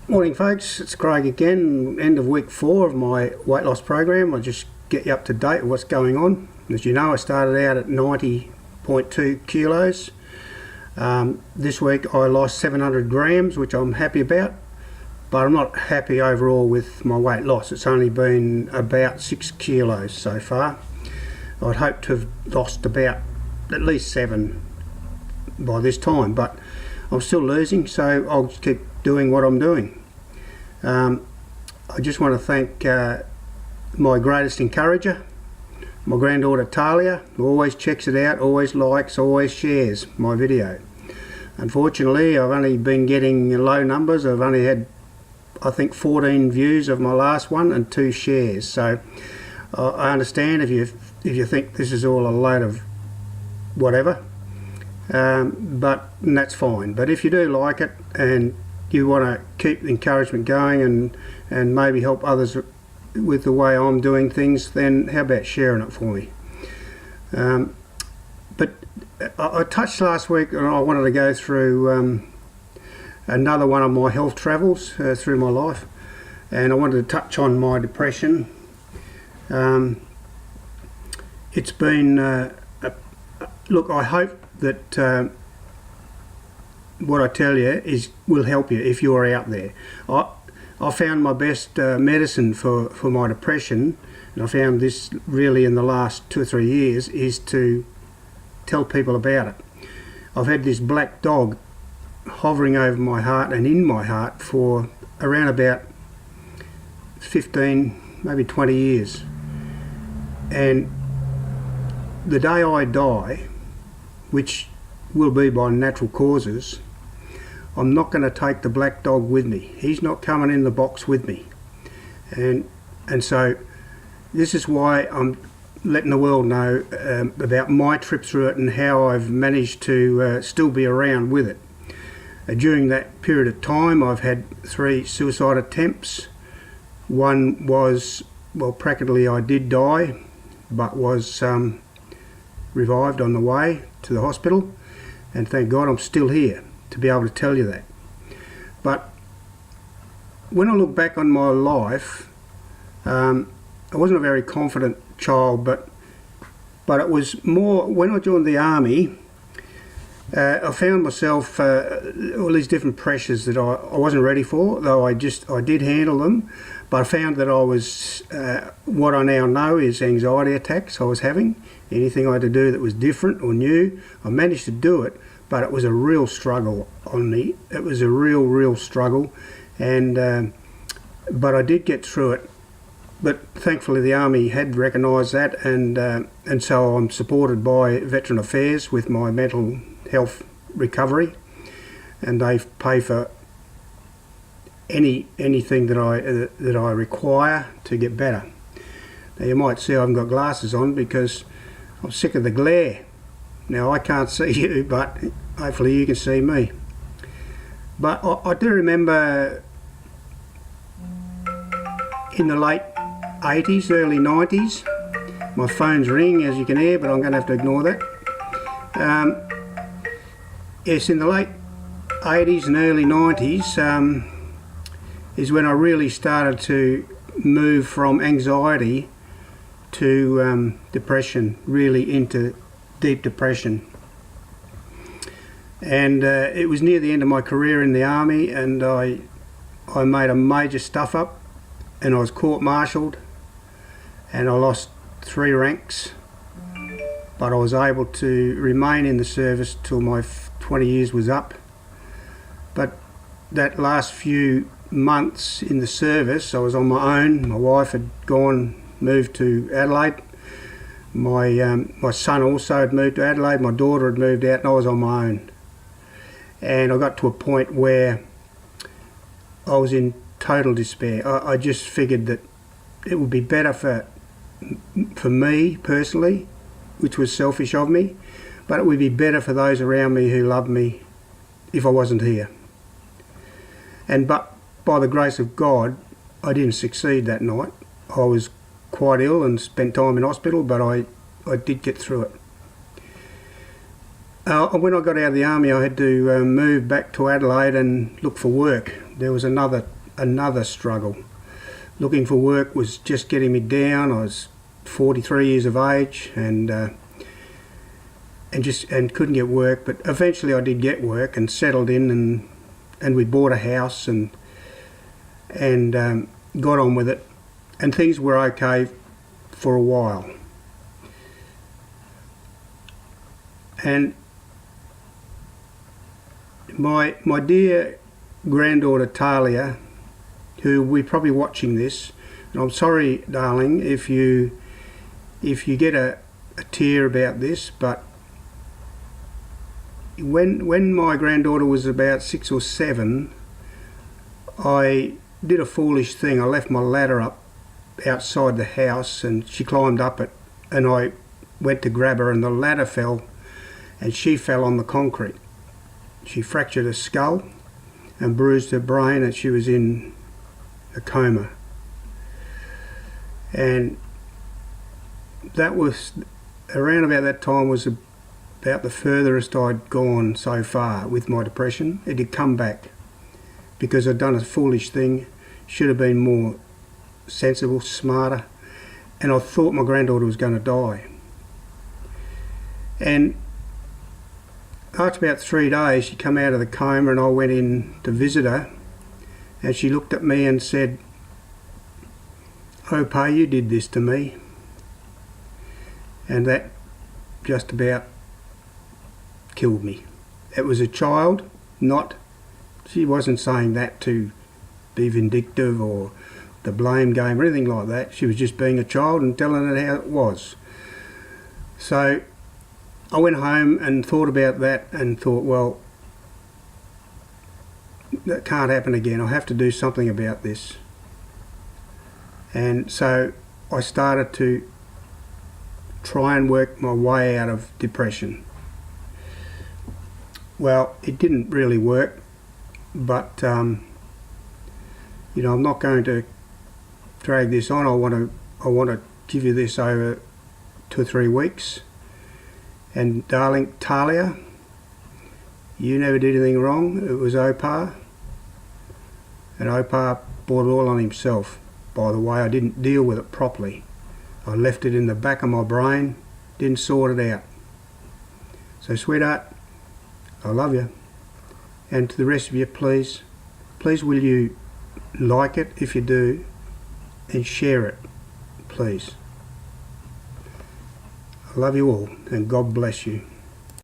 Morning folks, it's Craig again, end of week 4 of my weight loss program. I'll just get you up to date with what's going on. As you know, I started out at 90.2 kilos. This week I lost 700 grams, which I'm happy about, but I'm not happy overall with my weight loss. It's only been about 6 kilos so far. I'd hoped to have lost about at least 7 by this time, but I'm still losing, so I'll just keep doing what I'm doing. I just want to thank my greatest encourager, my granddaughter Talia, who always checks it out, always likes, always shares my video. Unfortunately, I've only been getting low numbers. I've only had, I think, 14 views of my last one and 2 shares. So I understand if you think this is all a load of whatever, but that's fine. But if you do like it and you want to keep the encouragement going and maybe help others with the way I'm doing things, then how about sharing it for me? But I touched last week, and I wanted to go through another one of my health travels through my life, and I wanted to touch on my depression. It's been look, I hope that what I tell you will help you if you're out there. I found my best medicine for my depression, and I found this really in the last 2 or 3 years, is to tell people about it. I've had this black dog hovering over my heart and in my heart for around about 15, maybe 20 years. And the day I die, which will be by natural causes, I'm not going to take the black dog with me. He's not coming in the box with me. And so this is why I'm letting the world know about my trip through it and how I've managed to still be around with it. During that period of time, I've had 3 suicide attempts. One was, well, practically I did die, but was revived on the way to the hospital, and thank God I'm still here to be able to tell you that. But when I look back on my life, I wasn't a very confident child, but it was more when I joined the army. I found myself all these different pressures that I wasn't ready for, though I did handle them. But I found that I was what I now know is anxiety attacks I was having. Anything I had to do that was different or new, I managed to do it, but it was a real struggle on me. It was a real struggle, and but I did get through it. But thankfully the Army had recognised that, and so I'm supported by Veteran Affairs with my mental health recovery, and they pay for anything that I require to get better. Now you might see I haven't got glasses on because I'm sick of the glare. Now I can't see you, but hopefully you can see me. But I do remember in the late 80s, early 90s, my phone's ringing as you can hear, but I'm going to have to ignore that. Yes, in the late 80s and early 90s is when I really started to move from anxiety to depression, really into deep depression. And it was near the end of my career in the army, and I made a major stuff up, and I was court-martialed, and I lost 3 ranks, but I was able to remain in the service till my 20 years was up. But that last few months in the service, I was on my own. My wife had moved to Adelaide. My son also had moved to Adelaide. My daughter had moved out, and I was on my own. And I got to a point where I was in total despair. I just figured that it would be better for me personally, which was selfish of me, but it would be better for those around me who loved me if I wasn't here. But by the grace of God, I didn't succeed that night. I was quite ill and spent time in hospital, but I did get through it. When I got out of the army, I had to move back to Adelaide and look for work. there was another struggle. Looking for work was just getting me down. I was 43 years of age and couldn't get work, but eventually I did get work and settled in, and we bought a house and got on with it, and things were okay for a while. And my dear granddaughter Talia, who we're probably watching this, and I'm sorry, darling, if you get a tear about this, but when my granddaughter was about 6 or 7, I did a foolish thing. I left my ladder up outside the house and she climbed up it, and I went to grab her and the ladder fell and she fell on the concrete. She fractured her skull and bruised her brain, and she was in a coma. And that was around about that time was about the furthest I'd gone so far with my depression. It had come back because I'd done a foolish thing, should have been more sensible, smarter, and I thought my granddaughter was going to die. And after about 3 days, she come out of the coma and I went in to visit her, and she looked at me and said, "Oh, Pa, you did this to me." And that just about killed me. It was a child, she wasn't saying that to be vindictive or the blame game or anything like that. She was just being a child and telling it how it was. So I went home and thought about that and thought, well, that can't happen again. I have to do something about this. And so I started to try and work my way out of depression. Well, it didn't really work, but I'm not going to drag this on. I want to give you this over 2 or 3 weeks. And darling Talia, you never did anything wrong. It was Opa, and Opa brought it all on himself. By the way, I didn't deal with it properly. I left it in the back of my brain, didn't sort it out. So sweetheart, I love you. And to the rest of you, please will you like it if you do, and share it, please. I love you all, and God bless you.